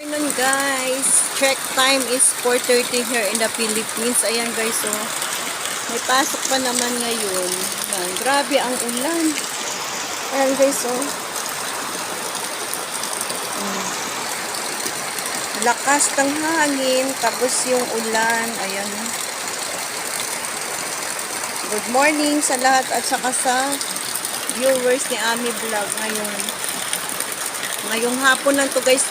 Ayun guys, check time is 4:30 here in the Philippines. Ayan guys, oh. May pasok pa naman ngayon. Ayan, grabe ang ulan. Ayan guys, oh. Lakas ng hangin, tapos yung ulan. Ayan. Good morning sa lahat at saka sa viewers ni Ami Vlog ngayon. Ngayong hapon lang to guys,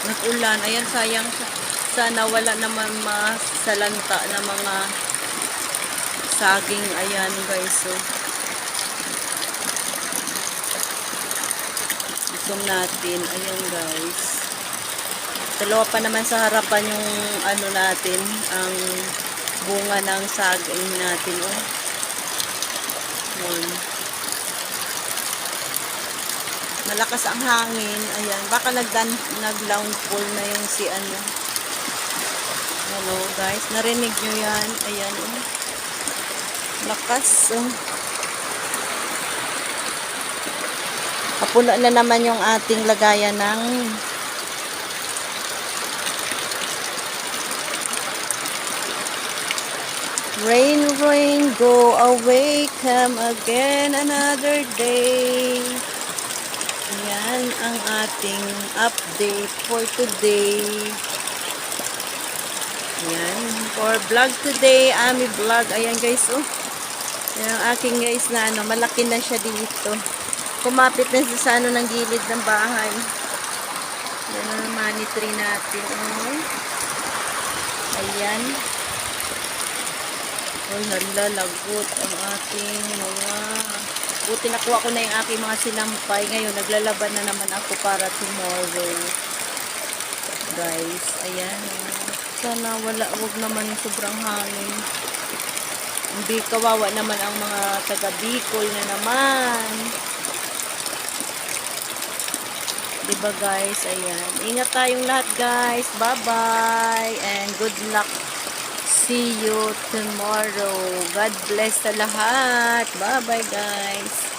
nag-ulan. Ayan, sayang. Sana wala naman masalanta na mga saging. Ayan guys, so. Isong natin. Ayan guys. Dalawa pa naman sa harapan yung natin, ang bunga ng saging natin, oh. Ayan. Malakas ang hangin. Ayan, baka nag-downfall na yung hello guys, narinig nyo yan. Ayan, oh. Lakas, oh. Kapuno na naman yung ating lagayan ng rain, rain, go away, come again another day. Yan ang ating update for today. Yan, for vlog today, Ami Vlog. Ayan guys, oh. Yan ang aking guys na malaki na siya dito. Kumapit na siya sa ng gilid ng bahay. Yan ang money tree natin, oh. Ayan. Oh, nalalagot ang ating mga... Buti nakuha ko na yung aking mga sinampay. Ngayon, naglalaban na naman ako para tomorrow. Guys, ayan. Sana wag naman sobrang hangin. Hindi kawawa naman ang mga taga-Bicol na naman. Diba guys, ayan. Ingat tayong lahat guys. Bye-bye and good luck. See you tomorrow. God bless sa lahat. Bye-bye guys.